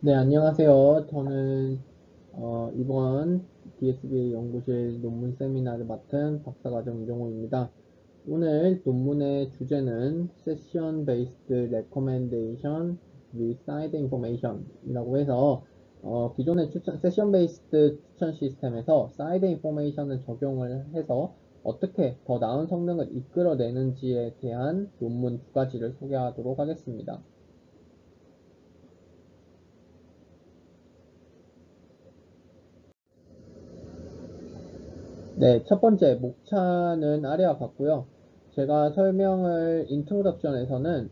네, 안녕하세요. 저는 이번 DSB 연구실 논문 세미나를 맡은 박사과정 이종호입니다. 오늘 논문의 주제는 Session Based Recommendation with Side Information 이라고 해서 기존의 Session Based 추천 시스템에서 Side Information을 적용을 해서 어떻게 더 나은 성능을 이끌어내는지에 대한 논문 두 가지를 소개하도록 하겠습니다. 네, 첫 번째 목차는 아래와 같고요. 제가 설명을 인트로덕션에서는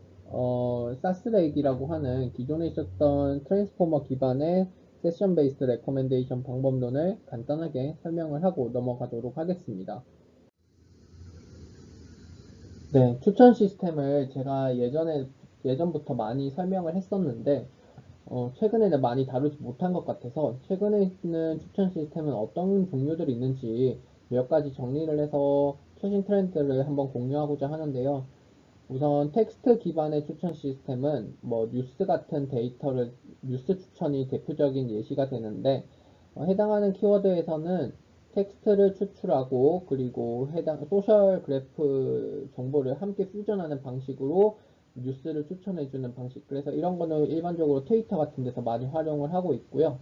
사스렉이라고 하는 기존에 있었던 트랜스포머 기반의 세션 베이스드 레커멘데이션 방법론을 간단하게 설명을 하고 넘어가도록 하겠습니다. 네, 추천 시스템을 제가 예전부터 많이 설명을 했었는데 최근에는 많이 다루지 못한 것 같아서 최근에 있는 추천 시스템은 어떤 종류들이 있는지 몇 가지 정리를 해서 최신 트렌드를 한번 공유하고자 하는데요. 우선 텍스트 기반의 추천 시스템은 뭐 뉴스 같은 뉴스 추천이 대표적인 예시가 되는데 해당하는 키워드에서는 텍스트를 추출하고 그리고 해당 소셜 그래프 정보를 함께 퓨전하는 방식으로 뉴스를 추천해주는 방식. 그래서 이런 거는 일반적으로 트위터 같은 데서 많이 활용을 하고 있고요.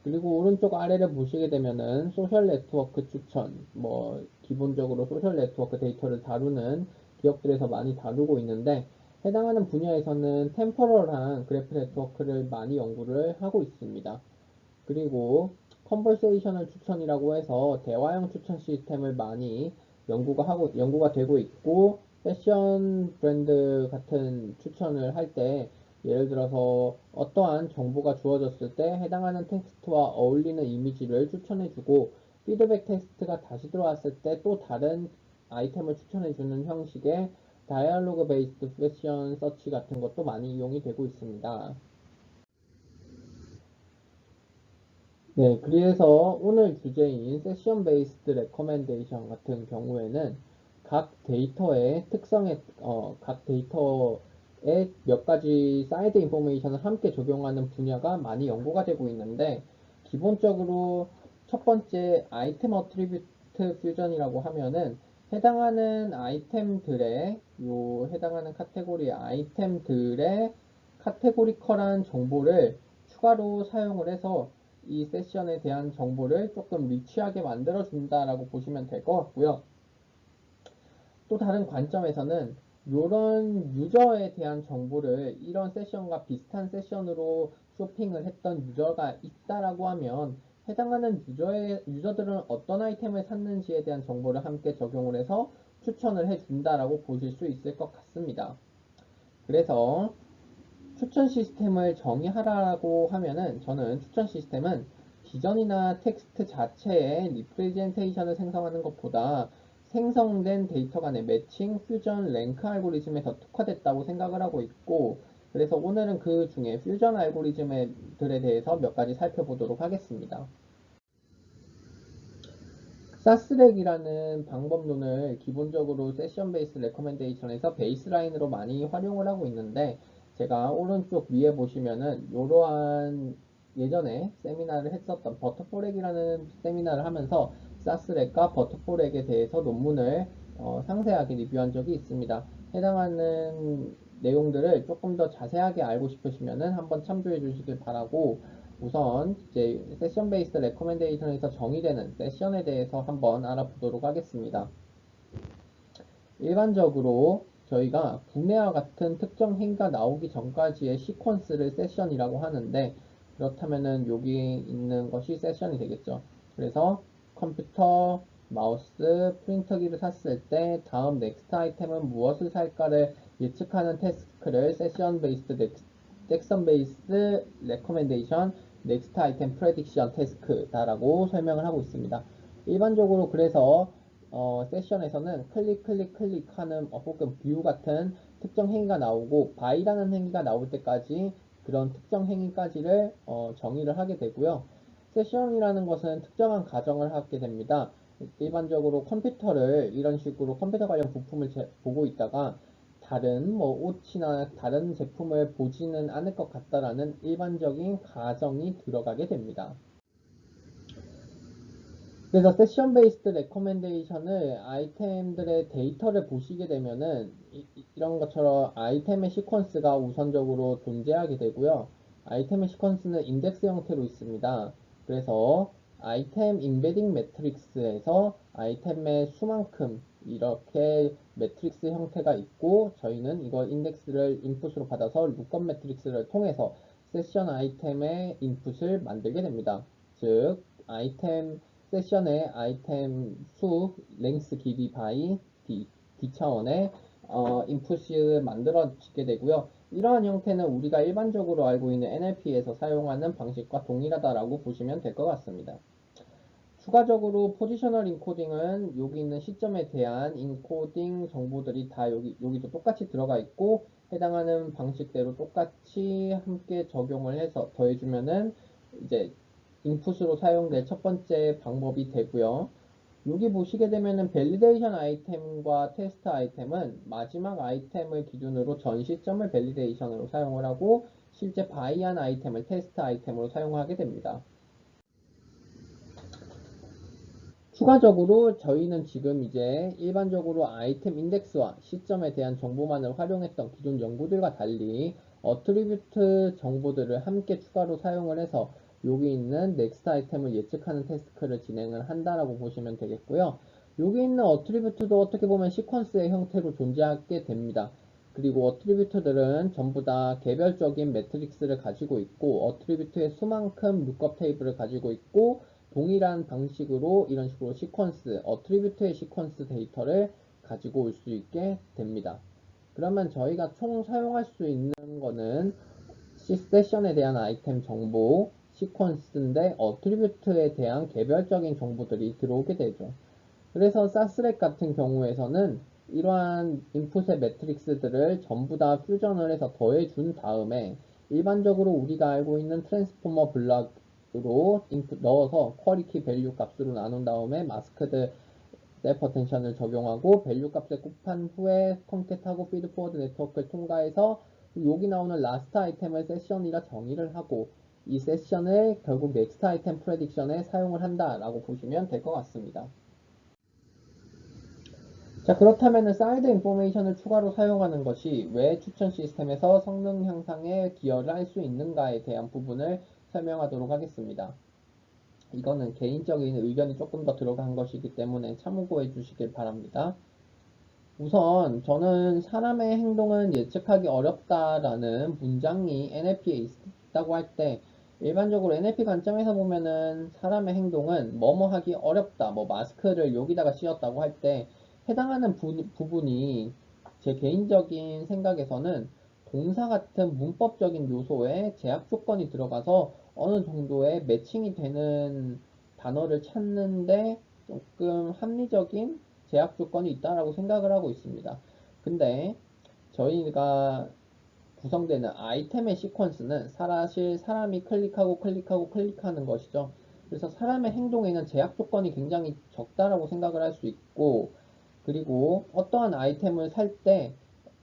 그리고 오른쪽 아래를 보시게 되면은 소셜 네트워크 추천, 뭐 기본적으로 소셜 네트워크 데이터를 다루는 기업들에서 많이 다루고 있는데 해당하는 분야에서는 템퍼럴한 그래프 네트워크를 많이 연구를 하고 있습니다. 그리고 컨버세이셔널 추천이라고 해서 대화형 추천 시스템을 많이 연구가 되고 있고 패션 브랜드 같은 추천을 할 때 예를 들어서 어떠한 정보가 주어졌을 때 해당하는 텍스트와 어울리는 이미지를 추천해주고 피드백 텍스트가 다시 들어왔을 때 또 다른 아이템을 추천해주는 형식의 다이얼로그 베이스드 패션 서치 같은 것도 많이 이용이 되고 있습니다. 네, 그래서 오늘 주제인 세션 베이스드 레커멘데이션 같은 경우에는 각 데이터에 몇 가지 사이드 인포메이션을 함께 적용하는 분야가 많이 연구가 되고 있는데, 기본적으로 첫 번째 아이템 어트리뷰트 퓨전이라고 하면은 해당하는 카테고리 아이템들의 카테고리컬한 정보를 추가로 사용을 해서 이 세션에 대한 정보를 조금 리치하게 만들어준다라고 보시면 될 것 같고요. 또 다른 관점에서는 이런 유저에 대한 정보를 이런 세션과 비슷한 세션으로 쇼핑을 했던 유저가 있다라고 하면 해당하는 유저들은 어떤 아이템을 샀는지에 대한 정보를 함께 적용을 해서 추천을 해준다라고 보실 수 있을 것 같습니다. 그래서 추천 시스템을 정의하라고 하면은 저는 추천 시스템은 기전이나 텍스트 자체의 리프레젠테이션을 생성하는 것보다 생성된 데이터 간의 매칭, 퓨전, 랭크 알고리즘에 더 특화됐다고 생각을 하고 있고 그래서 오늘은 그 중에 퓨전 알고리즘들에 대해서 몇 가지 살펴보도록 하겠습니다. 사스렉이라는 방법론을 기본적으로 세션 베이스 레커멘데이션에서 베이스라인으로 많이 활용을 하고 있는데 제가 오른쪽 위에 보시면은 이러한 예전에 세미나를 했었던 버터포렉이라는 세미나를 하면서 사스렉과 버터포렉에 대해서 논문을 상세하게 리뷰한 적이 있습니다. 해당하는 내용들을 조금 더 자세하게 알고 싶으시면은 한번 참조해 주시길 바라고 우선 이제 세션 베이스 레코멘데이션에서 정의되는 세션에 대해서 한번 알아보도록 하겠습니다. 일반적으로 저희가 구매와 같은 특정 행위가 나오기 전까지의 시퀀스를 세션이라고 하는데 그렇다면은 여기 있는 것이 세션이 되겠죠. 그래서 컴퓨터, 마우스, 프린터기를 샀을 때 다음 넥스트 아이템은 무엇을 살까를 예측하는 태스크를 세션 베이스 레코멘데이션 넥스트 아이템 프레딕션 태스크다라고 설명을 하고 있습니다. 일반적으로 그래서 세션에서는 클릭하는 혹은 뷰 같은 특정 행위가 나오고 바이라는 행위가 나올 때까지 그런 특정 행위까지를 정의를 하게 되고요. 세션이라는 것은 특정한 가정을 하게 됩니다. 일반적으로 이런 식으로 컴퓨터 관련 부품을 보고 있다가 다른 뭐 옷이나 다른 제품을 보지는 않을 것 같다라는 일반적인 가정이 들어가게 됩니다. 그래서 세션 베이스드 레커멘데이션을 아이템들의 데이터를 보시게 되면은 이런 것처럼 아이템의 시퀀스가 우선적으로 존재하게 되고요. 아이템의 시퀀스는 인덱스 형태로 있습니다. 그래서 아이템 인베딩 매트릭스에서 아이템의 수만큼 이렇게 매트릭스 형태가 있고, 저희는 이걸 인덱스를 인풋으로 받아서 룩업 매트릭스를 통해서 세션 아이템의 인풋을 만들게 됩니다. 즉 아이템 세션의 아이템 수, 랭스, 길이, 바이, D 차원의 인풋이 만들어지게 되고요. 이러한 형태는 우리가 일반적으로 알고 있는 NLP에서 사용하는 방식과 동일하다라고 보시면 될 것 같습니다. 추가적으로 포지셔널 인코딩은 여기 있는 시점에 대한 인코딩 정보들이 다 여기도 똑같이 들어가 있고, 해당하는 방식대로 똑같이 함께 적용을 해서 더해주면은 이제 인풋으로 사용될 첫 번째 방법이 되고요. 여기 보시게 되면은 밸리데이션 아이템과 테스트 아이템은 마지막 아이템을 기준으로 전 시점을 밸리데이션으로 사용을 하고, 실제 바이한 아이템을 테스트 아이템으로 사용하게 됩니다. 추가적으로 저희는 지금 이제 일반적으로 아이템 인덱스와 시점에 대한 정보만을 활용했던 기존 연구들과 달리 어트리뷰트 정보들을 함께 추가로 사용을 해서 여기 있는 넥스트 아이템을 예측하는 태스크를 진행을 한다라고 보시면 되겠고요. 여기 있는 어트리뷰트도 어떻게 보면 시퀀스의 형태로 존재하게 됩니다. 그리고 어트리뷰트들은 전부 다 개별적인 매트릭스를 가지고 있고, 어트리뷰트의 수만큼 룩업 테이블을 가지고 있고, 동일한 방식으로 이런 식으로 시퀀스, 어트리뷰트의 시퀀스 데이터를 가지고 올 수 있게 됩니다. 그러면 저희가 총 사용할 수 있는 거는 세션에 대한 아이템 정보, 시퀀스인데 어트리뷰트에 대한 개별적인 정보들이 들어오게 되죠. 그래서 사스렉 같은 경우에서는 이러한 인풋의 매트릭스들을 전부 다 퓨전을 해서 더해준 다음에 일반적으로 우리가 알고 있는 트랜스포머 블락으로 인풋 넣어서 쿼리키 밸류 값으로 나눈 다음에 마스크드 셀프 텐션을 적용하고 밸류 값에 곱한 후에 컴캣하고 피드 포워드 네트워크를 통과해서 여기 나오는 라스트 아이템을 세션이라 정의를 하고, 이 세션을 결국 넥스트 아이템 프레딕션에 사용을 한다라고 보시면 될 것 같습니다. 자, 그렇다면 사이드 인포메이션을 추가로 사용하는 것이 왜 추천 시스템에서 성능 향상에 기여를 할 수 있는가에 대한 부분을 설명하도록 하겠습니다. 이거는 개인적인 의견이 조금 더 들어간 것이기 때문에 참고해 주시길 바랍니다. 우선 저는 사람의 행동은 예측하기 어렵다라는 문장이 NLP에 있다고 할 때, 일반적으로 NLP 관점에서 보면은 사람의 행동은 뭐뭐 하기 어렵다, 뭐 마스크를 여기다가 씌웠다고 할 때 해당하는 부분이 제 개인적인 생각에서는 동사 같은 문법적인 요소에 제약 조건이 들어가서 어느 정도의 매칭이 되는 단어를 찾는데 조금 합리적인 제약 조건이 있다라고 생각을 하고 있습니다. 근데 저희가 구성되는 아이템의 시퀀스는 사실 사람이 클릭하는 것이죠. 그래서 사람의 행동에는 제약 조건이 굉장히 적다라고 생각을 할 수 있고, 그리고 어떠한 아이템을 살 때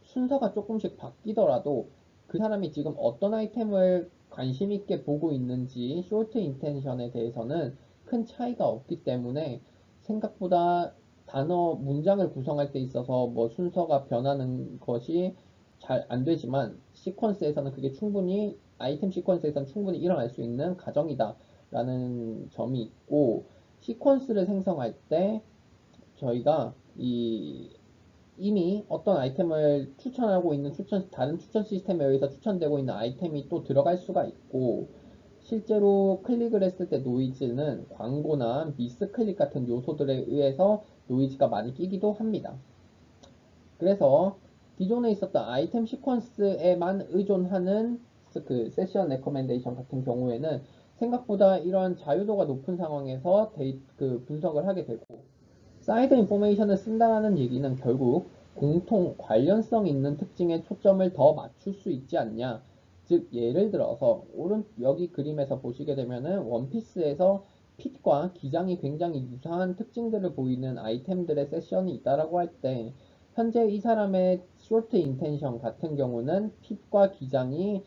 순서가 조금씩 바뀌더라도 그 사람이 지금 어떤 아이템을 관심 있게 보고 있는지 쇼트 인텐션에 대해서는 큰 차이가 없기 때문에 생각보다 단어 문장을 구성할 때 있어서 뭐 순서가 변하는 것이 잘 안 되지만 시퀀스에서는 그게 충분히 아이템 시퀀스에서는 충분히 일어날 수 있는 가정이다 라는 점이 있고, 시퀀스를 생성할 때 저희가 이미 어떤 아이템을 추천하고 있는 다른 추천 시스템에 의해서 추천되고 있는 아이템이 또 들어갈 수가 있고, 실제로 클릭을 했을 때 노이즈는 광고나 미스클릭 같은 요소들에 의해서 노이즈가 많이 끼기도 합니다. 그래서 기존에 있었던 아이템 시퀀스에만 의존하는 그 세션 레커멘데이션 같은 경우에는 생각보다 이런 자유도가 높은 상황에서 분석을 하게 되고, 사이드 인포메이션을 쓴다는 얘기는 결국 공통 관련성 있는 특징에 초점을 더 맞출 수 있지 않냐. 즉 예를 들어서 여기 그림에서 보시게 되면은 원피스에서 핏과 기장이 굉장히 유사한 특징들을 보이는 아이템들의 세션이 있다라고 할 때, 현재 이 사람의 short intention 같은 경우는 핏과 기장이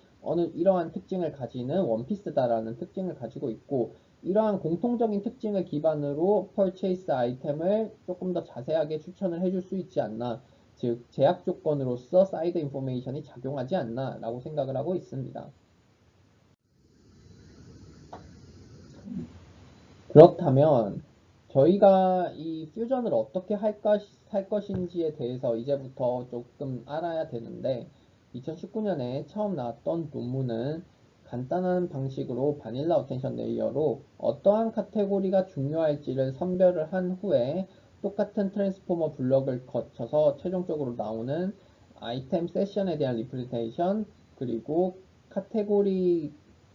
이러한 특징을 가지는 원피스다라는 특징을 가지고 있고, 이러한 공통적인 특징을 기반으로 purchase 아이템을 조금 더 자세하게 추천을 해줄 수 있지 않나, 즉 제약 조건으로서 사이드 인포메이션이 작용하지 않나 라고 생각을 하고 있습니다. 그렇다면 저희가 이 퓨전을 어떻게 할 것인지에 대해서 이제부터 조금 알아야 되는데, 2019년에 처음 나왔던 논문은 간단한 방식으로 바닐라 어텐션 레이어로 어떠한 카테고리가 중요할지를 선별을 한 후에 똑같은 트랜스포머 블럭을 거쳐서 최종적으로 나오는 아이템 세션에 대한 리프레젠테이션, 그리고 카테고리의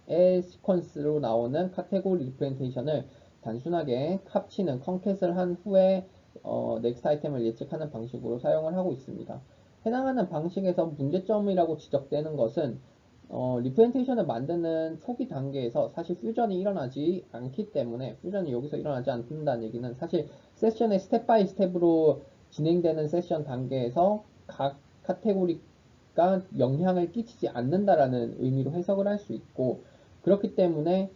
시퀀스로 나오는 카테고리 리프레젠테이션을 단순하게 합치는 컨캣을 한 후에 넥스트 아이템을 예측하는 방식으로 사용을 하고 있습니다. 해당하는 방식에서 문제점이라고 지적되는 것은 리프레젠테이션을 만드는 초기 단계에서 사실 퓨전이 일어나지 않기 때문에, 퓨전이 여기서 일어나지 않는다는 얘기는 사실 세션의 스텝 바이 스텝으로 진행되는 세션 단계에서 각 카테고리가 영향을 끼치지 않는다라는 의미로 해석을 할 수 있고, 그렇기 때문에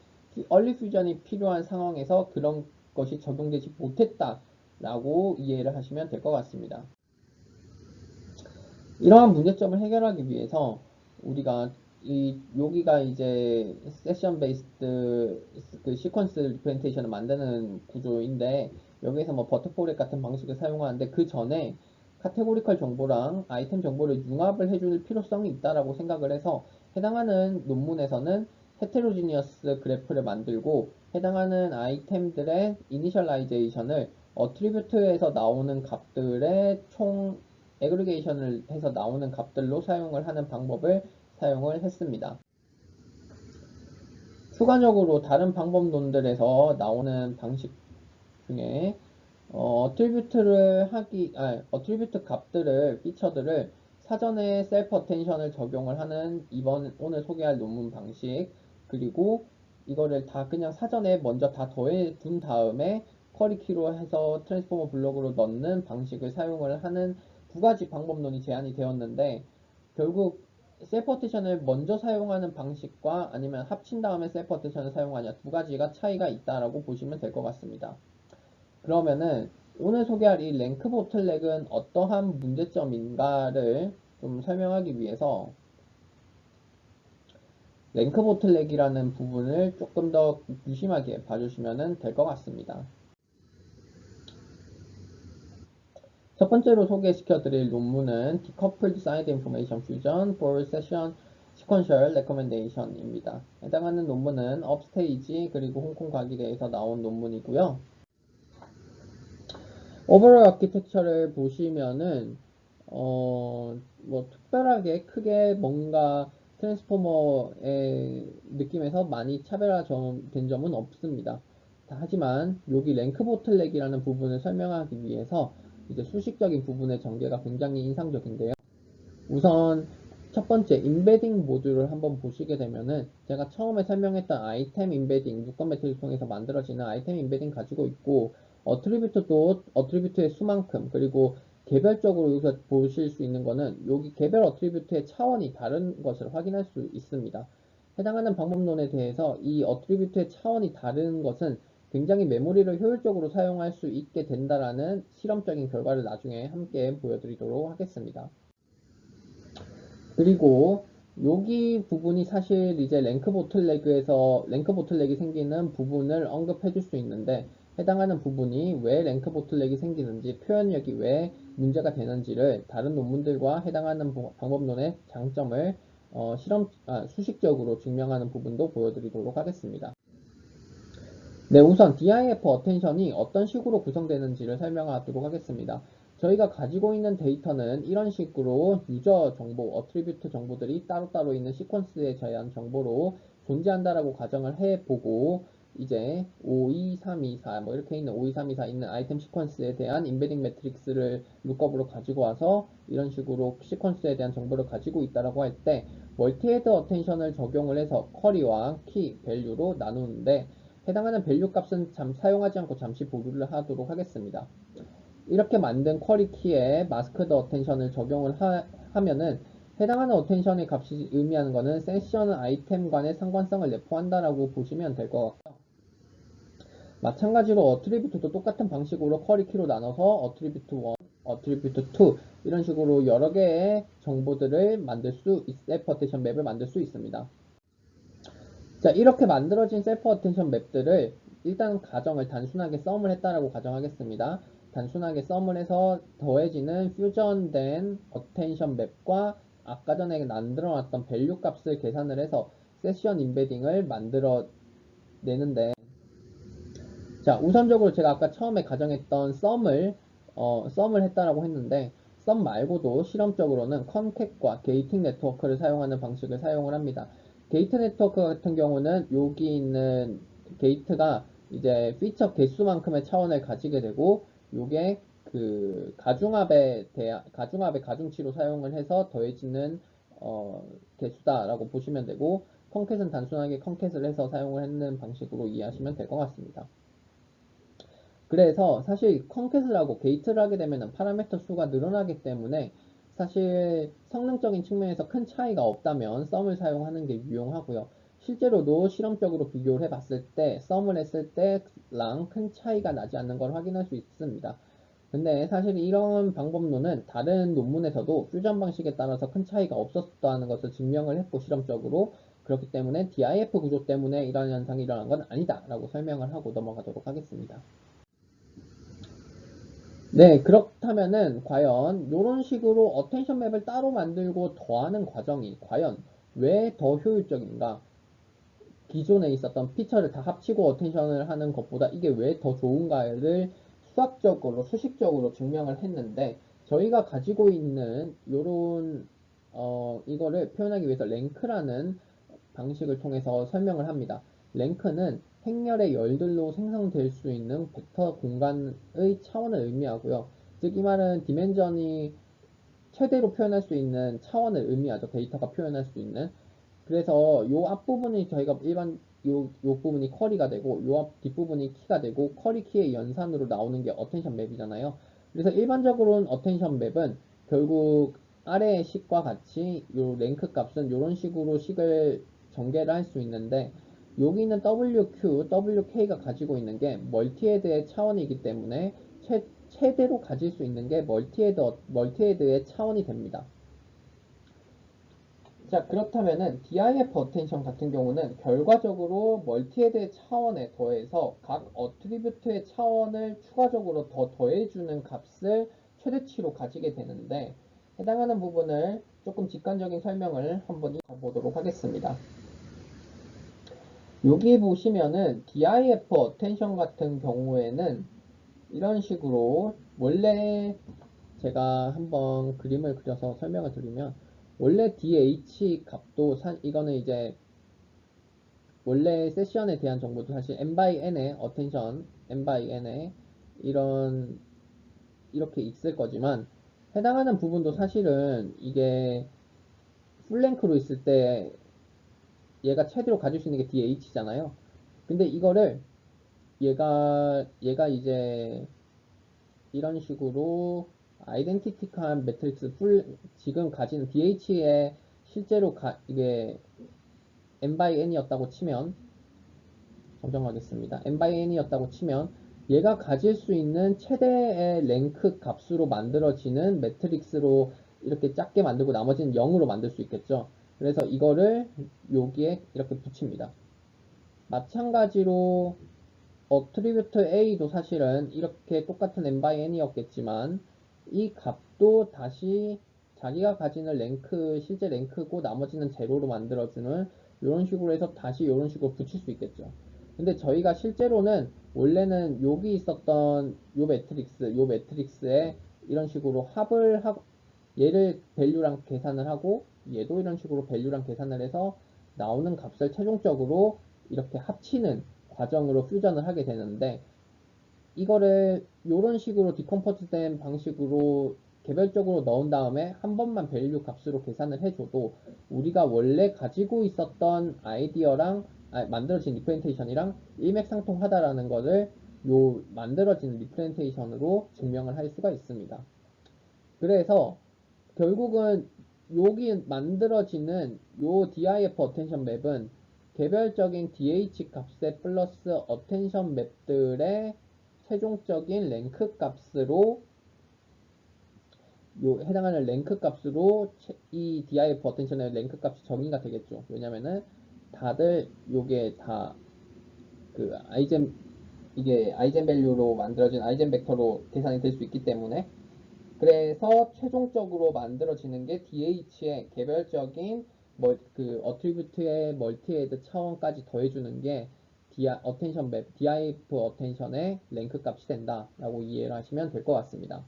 얼리 퓨전이 필요한 상황에서 그런 것이 적용되지 못했다라고 이해를 하시면 될 것 같습니다. 이러한 문제점을 해결하기 위해서 우리가 여기가 이제 세션 베이스드 그 시퀀스 리프레젠테이션을 만드는 구조인데, 여기에서 뭐 버터포렛 같은 방식을 사용하는데, 그 전에 카테고리컬 정보랑 아이템 정보를 융합을 해줄 필요성이 있다라고 생각을 해서 해당하는 논문에서는 헤테로지니어스 그래프를 만들고 해당하는 아이템들의 이니셜라이제이션을 어트리뷰트에서 나오는 값들의 총 애그리게이션을 해서 나오는 값들로 사용을 하는 방법을 사용을 했습니다. 추가적으로 다른 방법론들에서 나오는 방식 중에 어트리뷰트 값들을, 피처들을 사전에 셀프 어텐션을 적용을 하는 오늘 소개할 논문 방식, 그리고 이거를 다 그냥 사전에 먼저 다 더해 둔 다음에 쿼리 키로 해서 트랜스포머 블록으로 넣는 방식을 사용을 하는 두 가지 방법론이 제안이 되었는데, 결국 셀프 어텐션을 먼저 사용하는 방식과 아니면 합친 다음에 셀프 어텐션을 사용하냐, 두 가지가 차이가 있다라고 보시면 될 것 같습니다. 그러면은 오늘 소개할 이 랭크 보틀렉은 어떠한 문제점인가를 좀 설명하기 위해서 랭크 보틀렉이라는 부분을 조금 더 유심하게 봐주시면 될 것 같습니다. 첫 번째로 소개시켜 드릴 논문은 Decoupled Side Information Fusion for Session Sequential Recommendation입니다. 해당하는 논문은 업스테이지 그리고 홍콩 과기대에서 나온 논문이고요. 오버롤 아키텍처를 보시면은 뭐 특별하게 크게 뭔가 트랜스포머의 느낌에서 많이 차별화된 점은 없습니다. 하지만 여기 랭크 보틀렉이라는 부분을 설명하기 위해서 이제 수식적인 부분의 전개가 굉장히 인상적인데요. 우선 첫 번째 인베딩 모듈을 한번 보시게 되면은 제가 처음에 설명했던 아이템 인베딩, 무건 매트릭스 통해서 만들어지는 아이템 인베딩 가지고 있고, 어트리뷰트도 어트리뷰트의 수만큼, 그리고 개별적으로 여기서 보실 수 있는 거는 여기 개별 어트리뷰트의 차원이 다른 것을 확인할 수 있습니다. 해당하는 방법론에 대해서 이 어트리뷰트의 차원이 다른 것은 굉장히 메모리를 효율적으로 사용할 수 있게 된다라는 실험적인 결과를 나중에 함께 보여드리도록 하겠습니다. 그리고 여기 부분이 사실 이제 랭크 보틀렉이 생기는 부분을 언급해 줄 수 있는데, 해당하는 부분이 왜 랭크 보틀렉이 생기는지, 표현력이 왜 문제가 되는지를 다른 논문들과 해당하는 방법론의 장점을 수식적으로 증명하는 부분도 보여드리도록 하겠습니다. 네, 우선 DIF 어텐션이 어떤 식으로 구성되는지를 설명하도록 하겠습니다. 저희가 가지고 있는 데이터는 이런 식으로 유저 정보, 어트리뷰트 정보들이 따로따로 있는 시퀀스에 대한 정보로 존재한다라고 가정을 해보고, 이제 5, 2, 3, 2, 4 뭐 이렇게 있는 5, 2, 3, 2, 4 있는 아이템 시퀀스에 대한 인베딩 매트릭스를 룩업으로 가지고 와서 이런 식으로 시퀀스에 대한 정보를 가지고 있다라고 할 때 멀티헤드 어텐션을 적용을 해서 쿼리와 키, 밸류로 나누는데, 해당하는 밸류 값은 사용하지 않고 잠시 보류를 하도록 하겠습니다. 이렇게 만든 쿼리 키에 마스크드 어텐션을 적용을 하면은 해당하는 어텐션의 값이 의미하는 것은 세션 아이템 간의 상관성을 내포한다라고 보시면 될 것 같고요. 마찬가지로 어트리뷰트도 똑같은 방식으로 쿼리 키로 나눠서 어트리뷰트 1, 어트리뷰트 2 이런 식으로 여러 개의 정보들을 만들 수 셀프 어텐션 맵을 만들 수 있습니다. 자, 이렇게 만들어진 셀프 어텐션 맵들을 일단 가정을 단순하게 썸을 했다라고 가정하겠습니다. 단순하게 썸을 해서 더해지는 퓨전된 어텐션 맵과 아까 전에 만들어놨던 밸류 값을 계산을 해서 세션 인베딩을 만들어 내는데, 자, 우선적으로 제가 아까 처음에 가정했던 썸을 했다라고 했는데, 썸 말고도 실험적으로는 컨캣과 게이팅 네트워크를 사용하는 방식을 사용을 합니다. 게이트 네트워크 같은 경우는 여기 있는 게이트가 이제 피처 개수만큼의 차원을 가지게 되고, 요게 그 가중합의 가중치로 사용을 해서 더해지는 개수다라고 보시면 되고, 컨캣은 단순하게 컨캣을 해서 사용을 하는 방식으로 이해하시면 될 것 같습니다. 그래서 사실 컨캣을 하고 게이트를 하게 되면 파라미터 수가 늘어나기 때문에 사실 성능적인 측면에서 큰 차이가 없다면 썸을 사용하는 게 유용하고요. 실제로도 실험적으로 비교를 해봤을 때 썸을 했을 때랑 큰 차이가 나지 않는 걸 확인할 수 있습니다. 근데 사실 이런 방법론은 다른 논문에서도 퓨전 방식에 따라서 큰 차이가 없었다는 것을 증명을 했고 실험적으로 그렇기 때문에 DIF 구조 때문에 이런 현상이 일어난 건 아니다 라고 설명을 하고 넘어가도록 하겠습니다. 네, 그렇다면은 과연 이런 식으로 어텐션 맵을 따로 만들고 더하는 과정이 과연 왜 더 효율적인가? 기존에 있었던 피처를 다 합치고 어텐션을 하는 것보다 이게 왜 더 좋은가를 수학적으로, 수식적으로 증명을 했는데 저희가 가지고 있는 요런 이거를 표현하기 위해서 랭크라는 방식을 통해서 설명을 합니다. 랭크는 행렬의 열들로 생성될 수 있는 벡터 공간의 차원을 의미하고요. 즉 이 말은 디멘전이 최대로 표현할 수 있는 차원을 의미하죠. 데이터가 표현할 수 있는. 그래서 요 앞부분이 저희가 일반 요 부분이 쿼리가 되고 요 앞 뒷부분이 키가 되고 쿼리 키의 연산으로 나오는 게 어텐션 맵이잖아요. 그래서 일반적으로는 어텐션 맵은 결국 아래의 식과 같이 요 랭크 값은 이런 식으로 식을 전개를 할 수 있는데 여기 있는 WQ, WK가 가지고 있는 게 멀티헤드의 차원이기 때문에 최대로 가질 수 있는 게 멀티헤드의 차원이 됩니다. 자, 그렇다면은 DIF 어텐션 같은 경우는 결과적으로 멀티헤드의 차원에 더해서 각 어트리뷰트의 차원을 추가적으로 더 더해주는 값을 최대치로 가지게 되는데 해당하는 부분을 조금 직관적인 설명을 한번 해보도록 하겠습니다. 여기 보시면은 DIF 어텐션 같은 경우에는 이런 식으로 원래 제가 한번 그림을 그려서 설명을 드리면 원래 DH 값도 이거는 이제 원래 세션에 대한 정보도 사실 n by n의 어텐션 n by n의 이런 이렇게 있을 거지만 해당하는 부분도 사실은 이게 풀랭크로 있을 때 얘가 최대로 가질 수 있는 게 DH잖아요. 근데 이거를 얘가 이제 이런 식으로 아이덴티티컬 매트릭스 지금 가진 DH의 실제로 이게 n by n이었다고 치면 정정하겠습니다. n by n이었다고 치면 얘가 가질 수 있는 최대의 랭크 값으로 만들어지는 매트릭스로 이렇게 작게 만들고 나머지는 0으로 만들 수 있겠죠. 그래서 이거를 여기에 이렇게 붙입니다. 마찬가지로 어트리뷰트 A도 사실은 이렇게 똑같은 n by n이었겠지만 이 값도 다시 자기가 가지는 실제 랭크고 나머지는 제로로 만들어주는 이런 식으로 해서 다시 이런 식으로 붙일 수 있겠죠. 근데 저희가 실제로는 원래는 여기 있었던 요 매트릭스에 이런 식으로 합을 하고 얘를 밸류랑 계산을 하고 얘도 이런 식으로 밸류랑 계산을 해서 나오는 값을 최종적으로 이렇게 합치는 과정으로 퓨전을 하게 되는데 이거를 이런 식으로 디컴포즈 된 방식으로 개별적으로 넣은 다음에 한 번만 밸류 값으로 계산을 해줘도 우리가 원래 가지고 있었던 아이디어랑 만들어진 리프레젠테이션이랑 일맥상통하다라는 것을 요 만들어진 리프레젠테이션으로 증명을 할 수가 있습니다. 그래서 결국은 여기 만들어지는 요 diff 어텐션 맵은 개별적인 DH 값에 플러스 어텐션 맵들의 최종적인 랭크 값으로 해당하는 랭크 값으로 이 diff 어텐션의 랭크 값이 정의가 되겠죠. 왜냐면은 다들 요게 다 그 이게 아이젠 밸류로 만들어진 아이젠 벡터로 계산이 될 수 있기 때문에, 그래서 최종적으로 만들어지는 게 DH의 개별적인 그 어트리뷰트의 멀티헤드 차원까지 더해주는 게 어텐션 맵, diff 어텐션의 랭크 값이 된다라고 이해를 하시면 될 것 같습니다.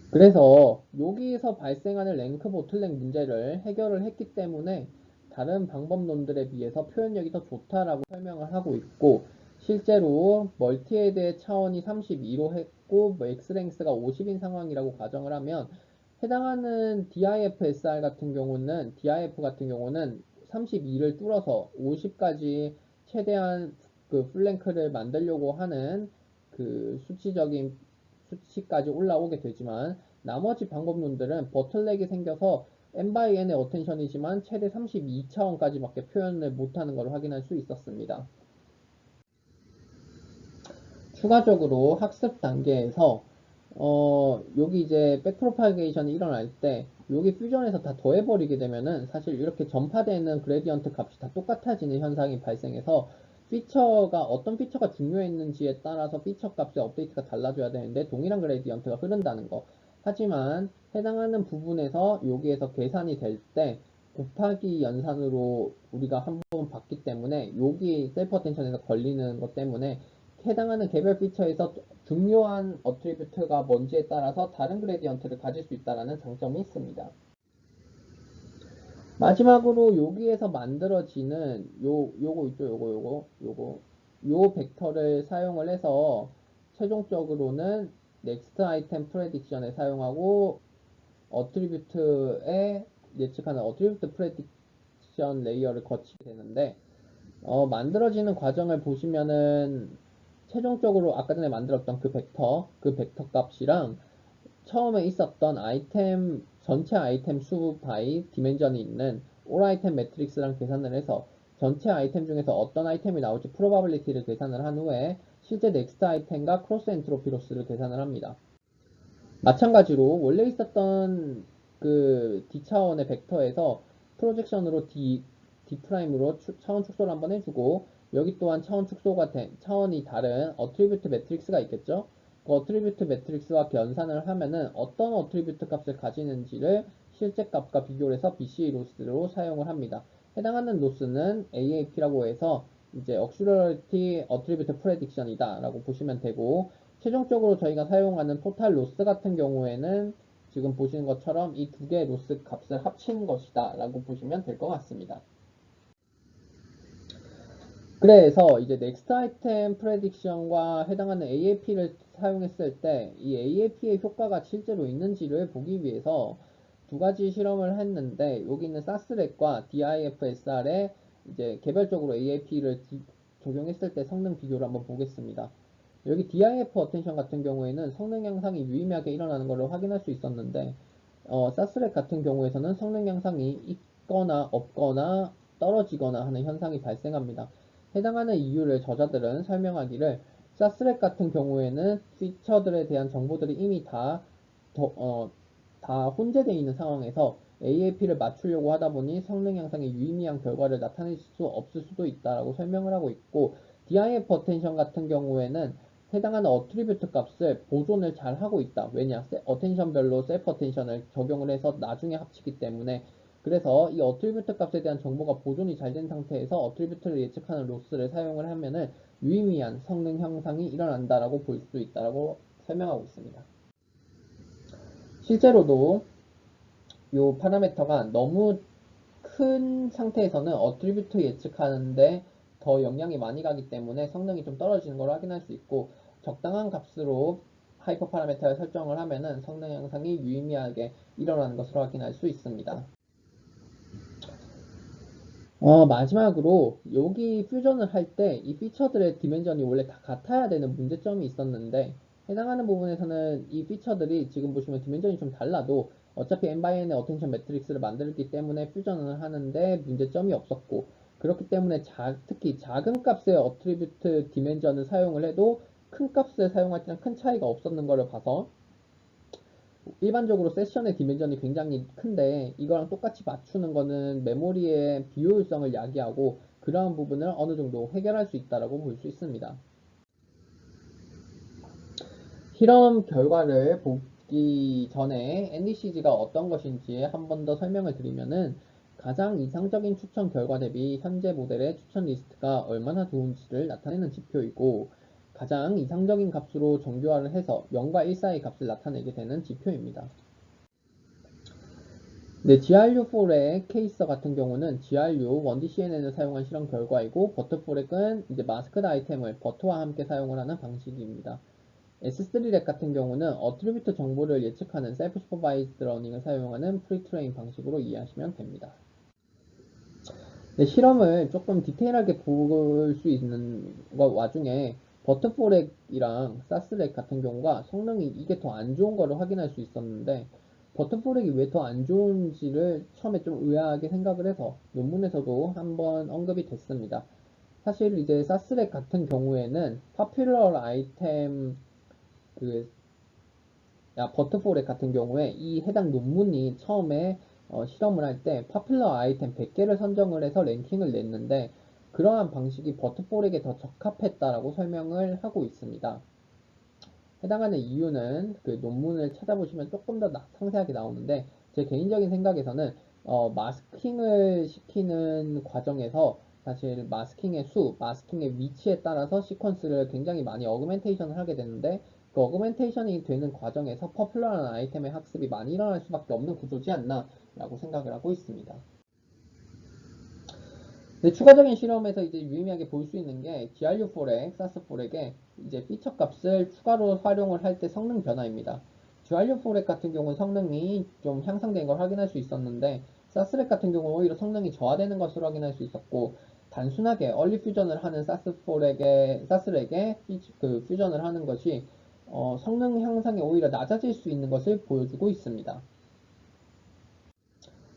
그래서 여기에서 발생하는 랭크 보틀넥 문제를 해결을 했기 때문에 다른 방법론들에 비해서 표현력이 더 좋다라고 설명을 하고 있고, 실제로 멀티헤드의 차원이 32로 했고 X랭스가 50인 상황이라고 가정을 하면 해당하는 DIFSR 같은 경우는 32를 뚫어서 50까지 최대한 그 풀랭크를 만들려고 하는 그 수치까지 올라오게 되지만, 나머지 방법론들은 버틀렉이 생겨서 n/n의 어텐션이지만 최대 32차원까지밖에 표현을 못하는 걸 확인할 수 있었습니다. 추가적으로 학습 단계에서 여기 이제 백프로파게이션이 일어날 때 여기 퓨전에서 다 더해버리게 되면은 사실 이렇게 전파되는 그레디언트 값이 다 똑같아지는 현상이 발생해서 어떤 피처가 중요했는지에 따라서 피처 값의 업데이트가 달라져야 되는데 동일한 그레디언트가 흐른다는 거. 하지만 해당하는 부분에서 여기에서 계산이 될 때 곱하기 연산으로 우리가 한번 봤기 때문에 여기 셀프 어텐션에서 걸리는 것 때문에 해당하는 개별 피처에서 중요한 어트리뷰트가 뭔지에 따라서 다른 그레디언트를 가질 수 있다는 장점이 있습니다. 마지막으로 여기에서 만들어지는 요거 있죠, 요 벡터를 사용을 해서 최종적으로는 넥스트 아이템 프레딕션에 사용하고 어트리뷰트에 예측하는 어트리뷰트 프레딕션 레이어를 거치게 되는데, 만들어지는 과정을 보시면은 최종적으로 아까 전에 만들었던 그 벡터 값이랑 처음에 있었던 전체 아이템 수 바이 디멘전이 있는 올 아이템 매트릭스랑 계산을 해서 전체 아이템 중에서 어떤 아이템이 나올지 프로바빌리티를 계산을 한 후에 실제 넥스트 아이템과 크로스 엔트로피 로스를 계산을 합니다. 마찬가지로 원래 있었던 그 D차원의 벡터에서 프로젝션으로 D'으로 차원 축소를 한번 해주고, 여기 또한 차원이 다른 어트리뷰트 매트릭스가 있겠죠? 그 어트리뷰트 매트릭스와 변산을 하면은 어떤 어트리뷰트 값을 가지는지를 실제 값과 비교를 해서 BCA 로스로 사용을 합니다. 해당하는 로스는 AAP라고 해서 이제 Auxiliary Attribute Prediction이다 라고 보시면 되고, 최종적으로 저희가 사용하는 토탈 로스 같은 경우에는 지금 보시는 것처럼 이 두 개의 로스 값을 합친 것이다 라고 보시면 될 것 같습니다. 그래서 이제 넥스트 아이템 프레딕션과 해당하는 AAP를 사용했을 때 이 AAP의 효과가 실제로 있는지를 보기 위해서 두 가지 실험을 했는데, 여기 있는 사스렉과 DIFSR에 이제 개별적으로 AAP를 적용했을 때 성능 비교를 한번 보겠습니다. 여기 DIF 어텐션 같은 경우에는 성능 향상이 유의미하게 일어나는 것을 확인할 수 있었는데, 사스렉 같은 경우에서는 성능 향상이 있거나 없거나 떨어지거나 하는 현상이 발생합니다. 해당하는 이유를 저자들은 설명하기를, 사스렉 같은 경우에는 피처들에 대한 정보들이 이미 다 혼재되어 있는 상황에서 AAP를 맞추려고 하다 보니 성능 향상에 유의미한 결과를 나타낼 수 없을 수도 있다라고 설명을 하고 있고, DIF 어텐션 같은 경우에는 해당하는 어트리뷰트 값을 보존을 잘 하고 있다. 왜냐? 어텐션별로 셀프 어텐션을 적용을 해서 나중에 합치기 때문에. 그래서 이 어트리뷰트 값에 대한 정보가 보존이 잘 된 상태에서 어트리뷰트를 예측하는 로스를 사용을 하면은 유의미한 성능 향상이 일어난다라고 볼 수 있다라고 설명하고 있습니다. 실제로도 이 파라미터가 너무 큰 상태에서는 어트리뷰트 예측하는데 더 영향이 많이 가기 때문에 성능이 좀 떨어지는 걸 확인할 수 있고, 적당한 값으로 하이퍼 파라미터를 설정을 하면은 성능 향상이 유의미하게 일어나는 것을 확인할 수 있습니다. 마지막으로 여기 퓨전을 할 때 이 피처들의 디멘전이 원래 다 같아야 되는 문제점이 있었는데 해당하는 부분에서는 이 피처들이 지금 보시면 디멘전이 좀 달라도 어차피 n바이n의 어텐션 매트릭스를 만들기 때문에 퓨전을 하는데 문제점이 없었고 그렇기 때문에 특히 작은 값의 어트리뷰트 디멘전을 사용을 해도 큰 값을 사용할 때랑 큰 차이가 없었는 것을 봐서 일반적으로 세션의 디멘전이 굉장히 큰데 이거랑 똑같이 맞추는 거는 메모리의 비효율성을 야기하고 그러한 부분을 어느 정도 해결할 수 있다라고 볼 수 있습니다. 실험 결과를 보기 전에 NDCG가 어떤 것인지 한 번 더 설명을 드리면은 가장 이상적인 추천 결과 대비 현재 모델의 추천 리스트가 얼마나 좋은지를 나타내는 지표이고 가장 이상적인 값으로 정교화를 해서 0과 1 사이 값을 나타내게 되는 지표입니다. 네, GRU4의 케이스 같은 경우는 GRU 1DCNN을 사용한 실험 결과이고 버트포렉은 이제 마스크드 아이템을 버트와 함께 사용을 하는 방식입니다. S3렉 같은 경우는 어트리뷰트 정보를 예측하는 셀프 슈퍼바이즈드 러닝을 사용하는 프리트레인 방식으로 이해하시면 됩니다. 네, 실험을 조금 디테일하게 볼 수 있는 것 와중에 버터포렉이랑 사스렉 같은 경우가 성능이 이게 더 안 좋은 거를 확인할 수 있었는데 버터포렉이 왜 더 안 좋은지를 처음에 좀 의아하게 생각을 해서 논문에서도 한번 언급이 됐습니다. 사실 이제 사스렉 같은 경우에는 파퓰러 아이템 그 버터포렉 같은 경우에 이 해당 논문이 처음에 실험을 할 때 파퓰러 아이템 100개를 선정을 해서 랭킹을 냈는데 그러한 방식이 버터포렉에 더 적합했다라고 설명을 하고 있습니다. 해당하는 이유는 그 논문을 찾아보시면 조금 더 상세하게 나오는데 제 개인적인 생각에서는 마스킹을 시키는 과정에서 사실 마스킹의 수, 마스킹의 위치에 따라서 시퀀스를 굉장히 많이 어그멘테이션을 하게 되는데 그 어그멘테이션이 되는 과정에서 퍼플러한 아이템의 학습이 많이 일어날 수밖에 없는 구조지 않나 라고 생각을 하고 있습니다. 근데 추가적인 실험에서 이제 유의미하게 볼 수 있는 게 GRU4렉, 사스4렉의 이제 피처 값을 추가로 활용을 할 때 성능 변화입니다. GRU4렉 같은 경우는 성능이 좀 향상된 걸 확인할 수 있었는데 사스렉 같은 경우는 오히려 성능이 저하되는 것을 확인할 수 있었고 단순하게 얼리 퓨전을 하는 사스렉의 그 퓨전을 하는 것이 성능 향상이 오히려 낮아질 수 있는 것을 보여주고 있습니다.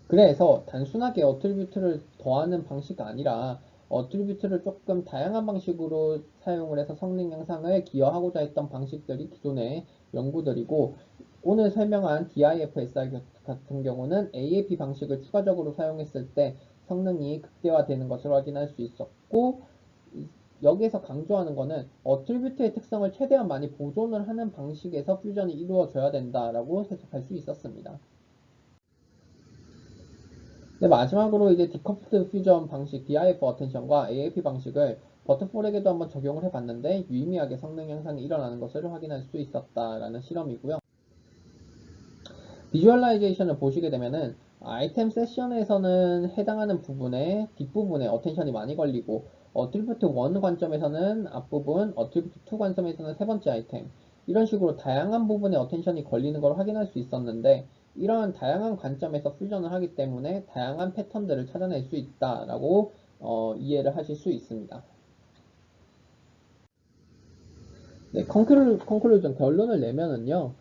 그래서 단순하게 어트리뷰트를 더하는 방식이 아니라 어트리뷰트를 조금 다양한 방식으로 사용을 해서 성능 향상을 기여하고자 했던 방식들이 기존의 연구들이고 오늘 설명한 DIFSR 같은 경우는 AAP 방식을 추가적으로 사용했을 때 성능이 극대화되는 것을 확인할 수 있었고 여기에서 강조하는 것은 어트리뷰트의 특성을 최대한 많이 보존을 하는 방식에서 퓨전이 이루어져야 된다라고 해석할 수 있었습니다. 네, 마지막으로 이제 디커플드 퓨전 방식 DIF 어텐션과 AAP 방식을 버터폴에게도 한번 적용을 해봤는데 유의미하게 성능 향상이 일어나는 것을 확인할 수 있었다라는 실험이고요. 비주얼라이제이션을 보시게 되면은 아이템 세션에서는 해당하는 부분에 뒷부분에 어텐션이 많이 걸리고 어트리뷰트 1 관점에서는 앞부분, 어트리뷰트 2 관점에서는 세 번째 아이템 이런 식으로 다양한 부분에 어텐션이 걸리는 걸 확인할 수 있었는데 이러한 다양한 관점에서 퓨전을 하기 때문에 다양한 패턴들을 찾아낼 수 있다라고 이해를 하실 수 있습니다. 네, 컨클루전 결론을 내면은요.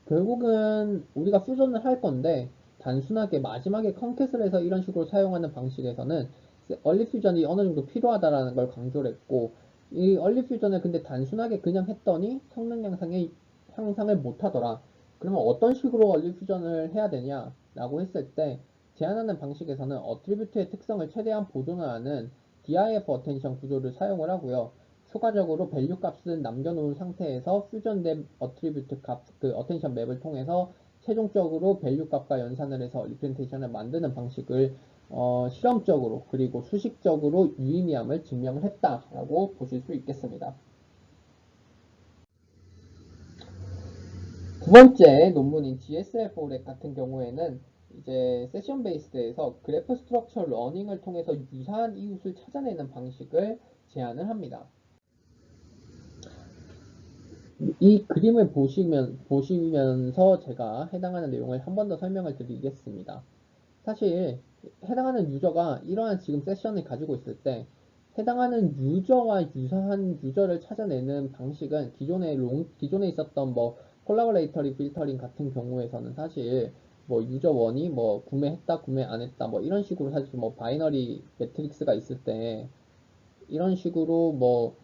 결국은 우리가 퓨전을 할 건데 단순하게 마지막에 컨캣을 해서 이런 식으로 사용하는 방식에서는 얼리 퓨전이 어느 정도 필요하다라는 걸 강조를 했고 이 얼리 퓨전을 근데 단순하게 그냥 했더니 성능 향상을 못 하더라. 그러면 어떤 식으로 얼리 퓨전을 해야 되냐라고 했을 때 제안하는 방식에서는 어트리뷰트의 특성을 최대한 보존하는 DIF 어텐션 구조를 사용을 하고요. 추가적으로 밸류 값은 남겨놓은 상태에서 퓨전된 어트리뷰트 값, 그 어텐션 맵을 통해서 최종적으로 밸류 값과 연산을 해서 리프레젠테이션을 만드는 방식을 실험적으로 그리고 수식적으로 유의미함을 증명을 했다라고 보실 수 있겠습니다. 두 번째 논문인 GSL4렉 같은 경우에는 이제 세션 베이스드에서 그래프 스트럭처 러닝을 통해서 유사한 이웃을 찾아내는 방식을 제안을 합니다. 이 그림을 보시면서 제가 해당하는 내용을 한 번 더 설명을 드리겠습니다. 사실 해당하는 유저가 이러한 지금 세션을 가지고 있을 때 해당하는 유저와 유사한 유저를 찾아내는 방식은 기존에 있었던 뭐 콜라보레이터리 필터링 같은 경우에서는 사실 뭐 유저 1이 뭐 구매했다 구매 안 했다 뭐 이런 식으로 사실 뭐 바이너리 매트릭스가 있을 때 이런 식으로 뭐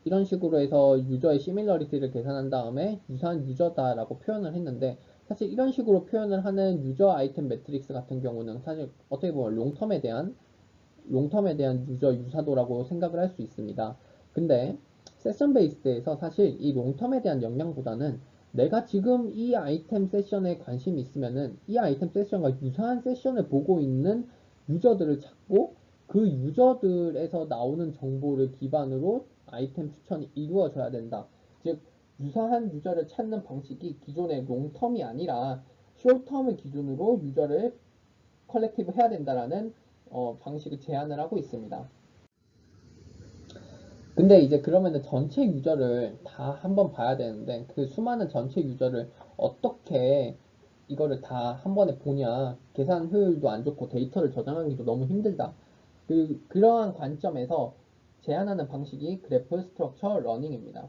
이런 식으로 해서 유저의 시밀러리티를 계산한 다음에 유사한 유저다라고 표현을 했는데 사실 이런 식으로 표현을 하는 유저 아이템 매트릭스 같은 경우는 사실 어떻게 보면 롱텀에 대한 유저 유사도라고 생각을 할 수 있습니다. 근데 세션 베이스에서 사실 이 롱텀에 대한 역량보다는 내가 지금 이 아이템 세션에 관심이 있으면은 이 아이템 세션과 유사한 세션을 보고 있는 유저들을 찾고 그 유저들에서 나오는 정보를 기반으로 아이템 추천이 이루어져야 된다. 즉 유사한 유저를 찾는 방식이 기존의 롱텀이 아니라 숏텀을 기준으로 유저를 컬렉티브 해야 된다라는 방식을 제안을 하고 있습니다. 근데 이제 그러면은 전체 유저를 다 한번 봐야 되는데 그 수많은 전체 유저를 어떻게 이거를 다 한 번에 보냐, 계산 효율도 안 좋고 데이터를 저장하기도 너무 힘들다. 그러한 관점에서 제안하는 방식이 그래프 스트럭처 러닝입니다.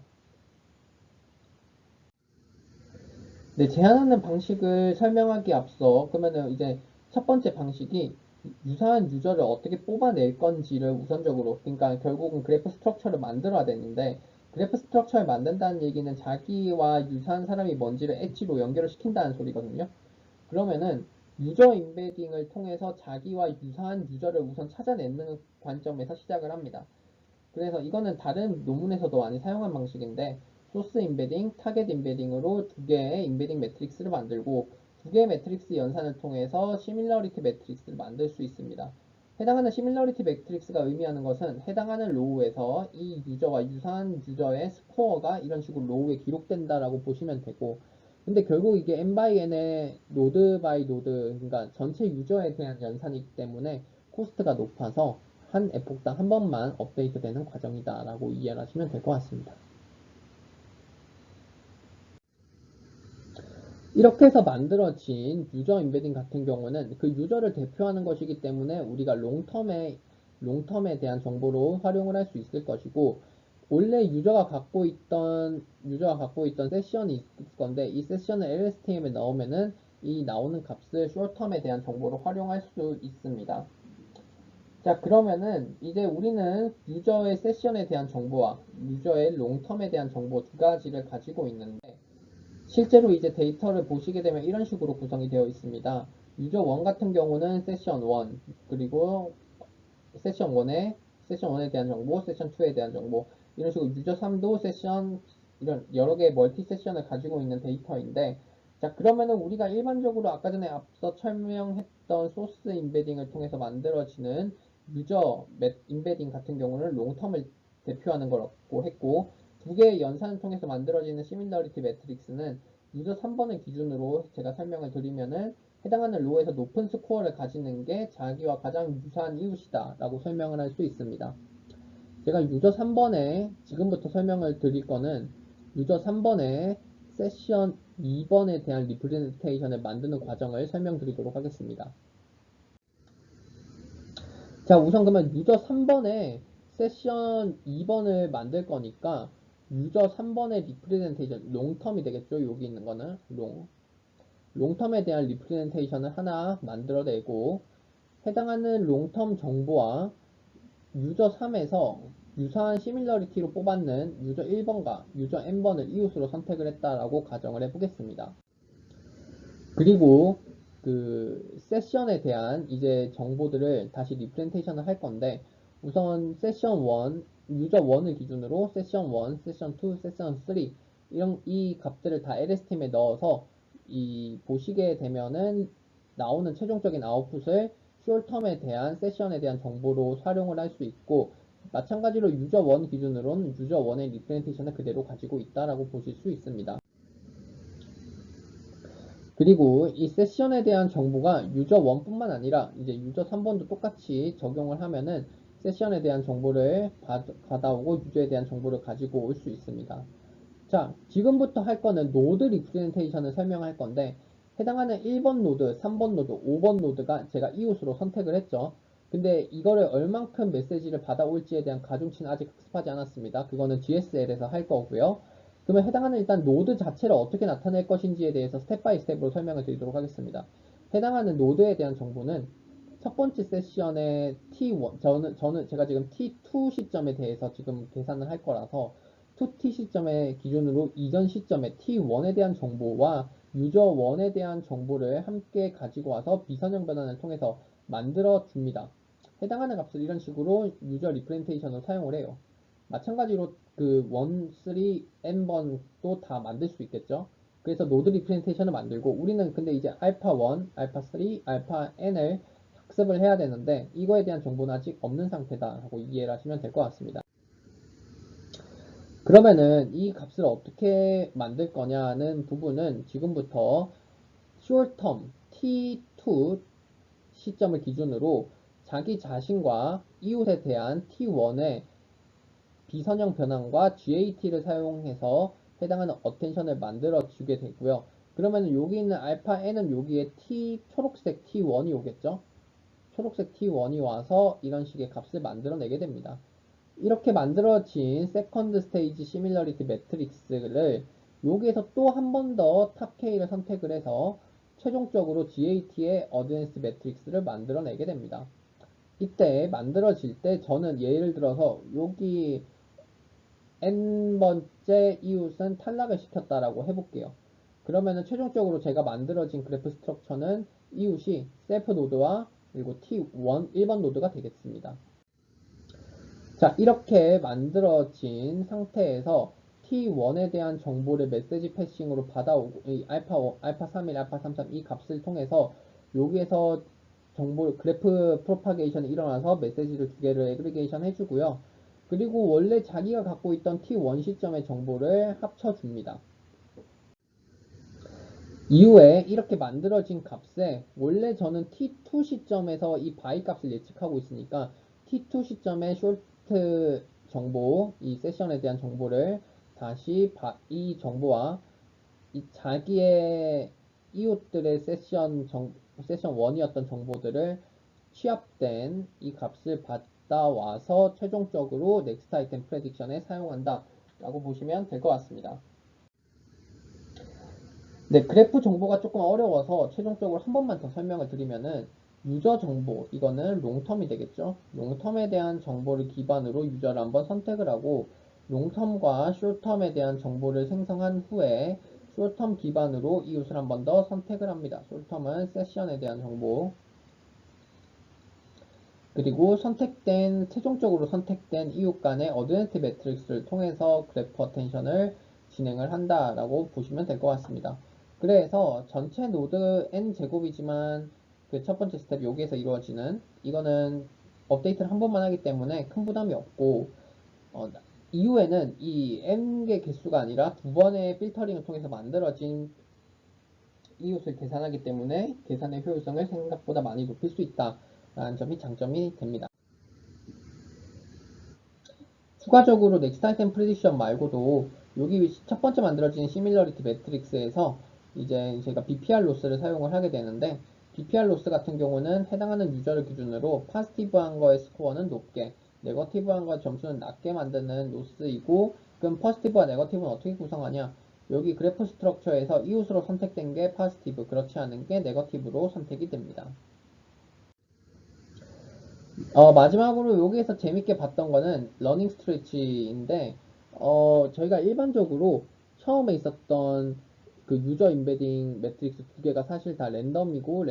네, 제안하는 방식을 설명하기 앞서 그러면은 이제 첫 번째 방식이 유사한 유저를 어떻게 뽑아낼 건지를 우선적으로, 그러니까 결국은 그래프 스트럭처를 만들어야 되는데, 그래프 스트럭처를 만든다는 얘기는 자기와 유사한 사람이 뭔지를 엣지로 연결을 시킨다는 소리거든요. 그러면은 유저 인베딩을 통해서 자기와 유사한 유저를 우선 찾아내는 관점에서 시작을 합니다. 그래서 이거는 다른 논문에서도 많이 사용한 방식인데, 소스 인베딩, 타겟 인베딩으로 두 개의 인베딩 매트릭스를 만들고 두 개의 매트릭스 연산을 통해서 시밀러리티 매트릭스를 만들 수 있습니다. 해당하는 시밀러리티 매트릭스가 의미하는 것은 해당하는 로우에서 이 유저와 유사한 유저의 스코어가 이런 식으로 로우에 기록된다라고 보시면 되고, 근데 결국 이게 n by n의 노드 바이 노드, 그러니까 전체 유저에 대한 연산이기 때문에 코스트가 높아서 한 에폭당 한 번만 업데이트 되는 과정이다 라고 이해를 하시면 될 것 같습니다. 이렇게 해서 만들어진 유저 인베딩 같은 경우는 그 유저를 대표하는 것이기 때문에 우리가 롱텀에 대한 정보로 활용을 할 수 있을 것이고, 원래 유저가 갖고 있던 세션이 있을 건데 이 세션을 LSTM에 넣으면은 이 나오는 값을 숏텀에 대한 정보로 활용할 수 있습니다. 자, 그러면은 이제 우리는 유저의 세션에 대한 정보와 유저의 롱텀에 대한 정보 두 가지를 가지고 있는데, 실제로 이제 데이터를 보시게 되면 이런 식으로 구성이 되어 있습니다. 유저 1 같은 경우는 세션 1, 그리고 세션 1에 대한 정보, 세션 2에 대한 정보, 이런 식으로 유저 3도 세션, 이런 여러 개의 멀티 세션을 가지고 있는 데이터인데, 자, 그러면은 우리가 일반적으로 아까 전에 앞서 설명했던 소스 인베딩을 통해서 만들어지는 유저 인베딩 같은 경우는 롱텀을 대표하는 거라고 했고, 두 개의 연산을 통해서 만들어지는 시밀러리티 매트릭스는 유저 3번을 기준으로 제가 설명을 드리면은 해당하는 로에서 높은 스코어를 가지는 게 자기와 가장 유사한 이웃이다 라고 설명을 할 수 있습니다. 제가 유저 3번에 지금부터 설명을 드릴 거는 유저 3번에 세션 2번에 대한 리프레젠테이션을 만드는 과정을 설명드리도록 하겠습니다. 자, 우선 그러면 유저 3번에 세션 2번을 만들 거니까 유저 3번의 리프레젠테이션, 롱텀이 되겠죠. 여기 있는 거는 롱텀에 대한 리프레젠테이션을 하나 만들어내고, 해당하는 롱텀 정보와 유저 3에서 유사한 시밀러리티로 뽑았는 유저 1번과 유저 n번을 이웃으로 선택을 했다라고 가정을 해보겠습니다. 그리고 그 세션에 대한 이제 정보들을 다시 리프레젠테이션을 할 건데, 우선 세션 1, 유저 1을 기준으로 세션 1, 세션 2, 세션 3 이 값들을 다 LSTM에 넣어서 이 보시게 되면은 나오는 최종적인 아웃풋을 숄텀에 대한 세션에 대한 정보로 활용을 할 수 있고, 마찬가지로 유저 1 기준으로는 유저 1의 리프레젠테이션을 그대로 가지고 있다라고 보실 수 있습니다. 그리고 이 세션에 대한 정보가 유저 1뿐만 아니라 이제 유저 3번도 똑같이 적용을 하면은 세션에 대한 정보를 받아오고 유저에 대한 정보를 가지고 올 수 있습니다. 자, 지금부터 할 거는 노드 리프레젠테이션을 설명할 건데, 해당하는 1번 노드, 3번 노드, 5번 노드가 제가 이웃으로 선택을 했죠. 근데 이거를 얼만큼 메시지를 받아올지에 대한 가중치는 아직 학습하지 않았습니다. 그거는 GSL에서 할 거고요. 그러면 해당하는 일단 노드 자체를 어떻게 나타낼 것인지에 대해서 스텝 바이 스텝으로 설명을 드리도록 하겠습니다. 해당하는 노드에 대한 정보는 첫 번째 세션의 T1, 제가 지금 T2 시점에 대해서 지금 계산을 할 거라서 2T 시점의 기준으로 이전 시점의 T1에 대한 정보와 유저 1에 대한 정보를 함께 가지고 와서 비선형 변환을 통해서 만들어 줍니다. 해당하는 값을 이런 식으로 유저 리프레젠테이션으로 사용을 해요. 마찬가지로 그 1, 3, n번도 다 만들 수 있겠죠. 그래서 노드 리프레젠테이션을 만들고 우리는 근데 이제 알파 1, 알파 3, 알파 n을 학습을 해야 되는데 이거에 대한 정보는 아직 없는 상태다라고 이해를 하시면 될 것 같습니다. 그러면은 이 값을 어떻게 만들 거냐는 부분은 지금부터 short term T2 시점을 기준으로 자기 자신과 이웃에 대한 T1의 비선형 변환과 GAT를 사용해서 해당하는 어텐션을 만들어 주게 되고요. 그러면 여기 있는 알파 n은 여기에 초록색 T1이 오겠죠? 초록색 T1이 와서 이런 식의 값을 만들어내게 됩니다. 이렇게 만들어진 세컨드 스테이지 시밀러리티 매트릭스를 여기에서 또 한 번 더 탑 K를 선택을 해서 최종적으로 GAT의 어드밴스 매트릭스를 만들어내게 됩니다. 이때 만들어질 때 저는 예를 들어서 여기 n번째 이웃은 탈락을 시켰다라고 해볼게요. 그러면은 최종적으로 제가 만들어진 그래프 스트럭처는 이웃이 셀프 노드와 그리고 T1, 1번 노드가 되겠습니다. 자, 이렇게 만들어진 상태에서 T1에 대한 정보를 메시지 패싱으로 받아오고, 이 알파 31, 알파 33 이 값을 통해서 여기에서 그래프 프로파게이션이 일어나서 메시지를 두 개를 애그리게이션 해주고요. 그리고 원래 자기가 갖고 있던 T1 시점의 정보를 합쳐줍니다. 이후에 이렇게 만들어진 값에 원래 저는 T2 시점에서 이 바이 값을 예측하고 있으니까 T2 시점의 쇼트 정보, 이 세션에 대한 정보를 다시 이 정보와 이 자기의 이웃들의 세션 1이었던 정보들을 취합된 이 값을 받아와서 최종적으로 넥스트 아이템 프레딕션에 사용한다 라고 보시면 될 것 같습니다. 네, 그래프 정보가 조금 어려워서 최종적으로 한 번만 더 설명을 드리면은 유저 정보, 이거는 롱텀이 되겠죠. 롱텀에 대한 정보를 기반으로 유저를 한번 선택을 하고 롱텀과 숏텀에 대한 정보를 생성한 후에 숏텀 기반으로 이웃을 한 번 더 선택을 합니다. 숏텀은 세션에 대한 정보, 그리고 최종적으로 선택된 이웃 간의 어드밴스 매트릭스를 통해서 그래프 어텐션을 진행을 한다라고 보시면 될 것 같습니다. 그래서 전체 노드 n제곱이지만 그 첫 번째 스텝 여기에서 이루어지는 이거는 업데이트를 한 번만 하기 때문에 큰 부담이 없고 이후에는 이 n개 개수가 아니라 두 번의 필터링을 통해서 만들어진 이웃을 계산하기 때문에 계산의 효율성을 생각보다 많이 높일 수 있다라는 점이 장점이 됩니다. 추가적으로 넥스트 아이템 프리딕션 말고도 여기 첫 번째 만들어진 시밀러리티 매트릭스에서 이제 제가 BPR 로스를 사용을 하게 되는데 BPR 로스 같은 경우는 해당하는 유저를 기준으로 포지티브한 거의 스코어는 높게, 네거티브한 거의 점수는 낮게 만드는 로스이고, 그럼 포지티브와 네거티브는 어떻게 구성하냐? 여기 그래프 스트럭처에서 이웃으로 선택된 게 포지티브, 그렇지 않은 게 네거티브로 선택이 됩니다. 마지막으로 여기에서 재밌게 봤던 거는 러닝 스트레치인데, 저희가 일반적으로 처음에 있었던 그 유저 인베딩 매트릭스 두 개가 사실 다 랜덤이고,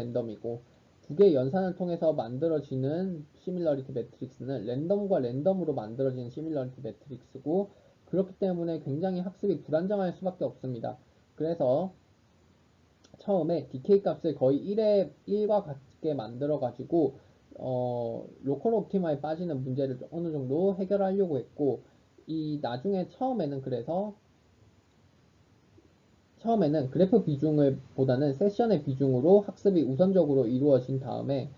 두 개의 연산을 통해서 만들어지는 시밀러리티 매트릭스는 랜덤과 랜덤으로 만들어지는 시밀러리티 매트릭스고, 그렇기 때문에 굉장히 학습이 불안정할 수밖에 없습니다. 그래서 처음에 DK 값을 거의 1과 같게 만들어가지고 로컬 옵티마에 빠지는 문제를 어느 정도 해결하려고 했고, 나중에 처음에는 그래프 비중을 보다는 세션의 비중으로 학습이 우선적으로 이루어진 다음에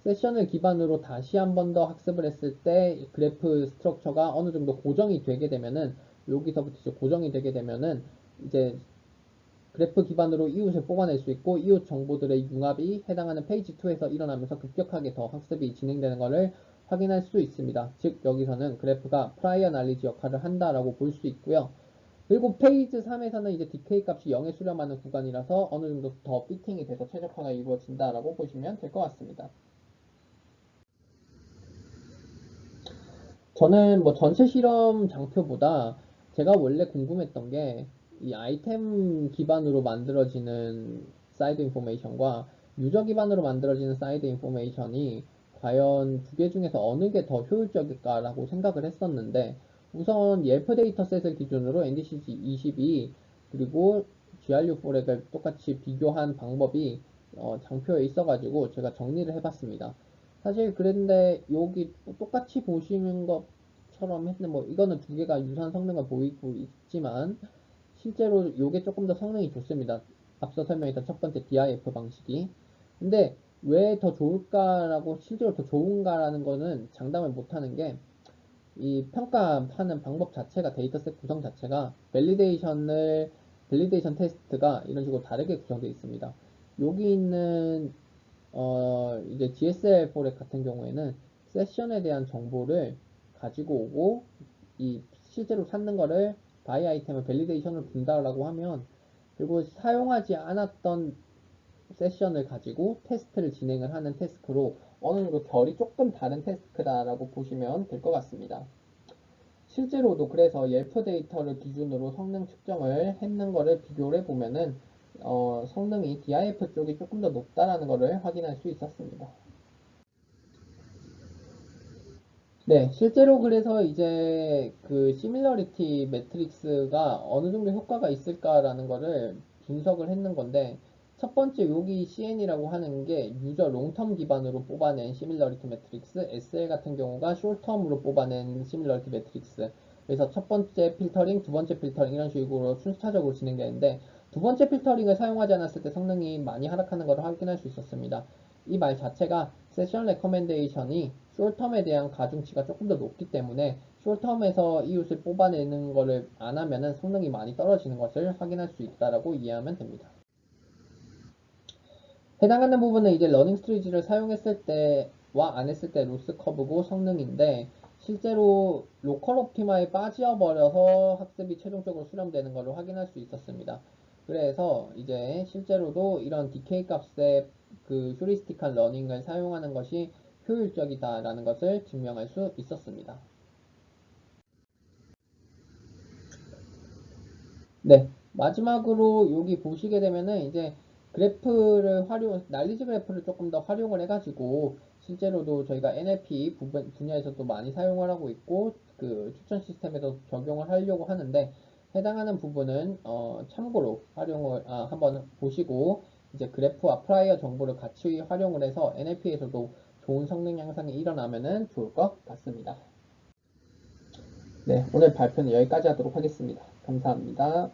세션을 기반으로 다시 한 번 더 학습을 했을 때 그래프 스트럭처가 어느 정도 고정이 되게 되면은 여기서부터 이제 고정이 되게 되면은 이제 그래프 기반으로 이웃을 뽑아낼 수 있고 이웃 정보들의 융합이 해당하는 페이지 2에서 일어나면서 급격하게 더 학습이 진행되는 것을 확인할 수 있습니다. 즉 여기서는 그래프가 프라이어 날리지 역할을 한다라고 볼 수 있고요. 그리고 페이지 3에서는 이제 DK 값이 0에 수렴하는 구간이라서 어느 정도 더 피팅이 돼서 최적화가 이루어진다라고 보시면 될 것 같습니다. 저는 뭐 전체 실험 장표보다 제가 원래 궁금했던 게 이 아이템 기반으로 만들어지는 사이드 인포메이션과 유저 기반으로 만들어지는 사이드 인포메이션이 과연 두 개 중에서 어느 게 더 효율적일까라고 생각을 했었는데 우선 옐프 데이터셋을 기준으로 NDCG 22 그리고 GRU 포렉을 똑같이 비교한 방법이 장표에 있어가지고 제가 정리를 해봤습니다. 사실 그런데 여기 똑같이 보시는 것처럼 했는데 뭐 이거는 두 개가 유사한 성능을 보이고 있지만 실제로 이게 조금 더 성능이 좋습니다. 앞서 설명했던 첫 번째 DIF 방식이. 근데 왜 더 좋을까라고 실제로 더 좋은가라는 거는 장담을 못하는 게 이 평가하는 방법 자체가 데이터셋 구성 자체가 밸리데이션 테스트가 이런 식으로 다르게 구성되어 있습니다. 여기 있는 이제 GSL 포렉 같은 경우에는 세션에 대한 정보를 가지고 오고 이 실제로 찾는 거를 바이 아이템을 밸리데이션을 분다라고 하면 그리고 사용하지 않았던 세션을 가지고 테스트를 진행을 하는 태스크로 어느 정도 결이 조금 다른 태스크다라고 보시면 될 것 같습니다. 실제로도 그래서 옐프 데이터를 기준으로 성능 측정을 했는 거를 비교를 해보면은 성능이 DIF 쪽이 조금 더 높다라는 거를 확인할 수 있었습니다. 네, 실제로 그래서 이제 그 시밀러리티 매트릭스가 어느 정도 효과가 있을까라는 거를 분석을 했는 건데 첫 번째 여기 CN이라고 하는 게 유저 롱텀 기반으로 뽑아낸 시밀러리티 매트릭스, SL 같은 경우가 숏텀으로 뽑아낸 시밀러리티 매트릭스. 그래서 첫 번째 필터링, 두 번째 필터링 이런 식으로 순차적으로 진행되는데 두 번째 필터링을 사용하지 않았을 때 성능이 많이 하락하는 것을 확인할 수 있었습니다. 이 말 자체가 세션 레커멘데이션이 숄텀에 대한 가중치가 조금 더 높기 때문에 숄텀에서 이웃을 뽑아내는 것을 안 하면은 성능이 많이 떨어지는 것을 확인할 수 있다라고 이해하면 됩니다. 해당하는 부분은 이제 러닝 스트리지를 사용했을 때와 안 했을 때 로스 커브고 성능인데 실제로 로컬 옵티마에 빠져버려서 학습이 최종적으로 수렴되는 것을 확인할 수 있었습니다. 그래서 이제 실제로도 이런 DK 값의 그 휴리스틱한 러닝을 사용하는 것이 효율적이다라는 것을 증명할 수 있었습니다. 네, 마지막으로 여기 보시게 되면은 이제 난리지 그래프를 조금 더 활용을 해가지고 실제로도 저희가 NLP 분야에서도 많이 사용을 하고 있고 그 추천 시스템에서 적용을 하려고 하는데 해당하는 부분은 참고로 활용을 한번 보시고 이제 그래프와 프라이어 정보를 같이 활용을 해서 NLP에서도 좋은 성능 향상이 일어나면은 좋을 것 같습니다. 네, 오늘 발표는 여기까지 하도록 하겠습니다. 감사합니다.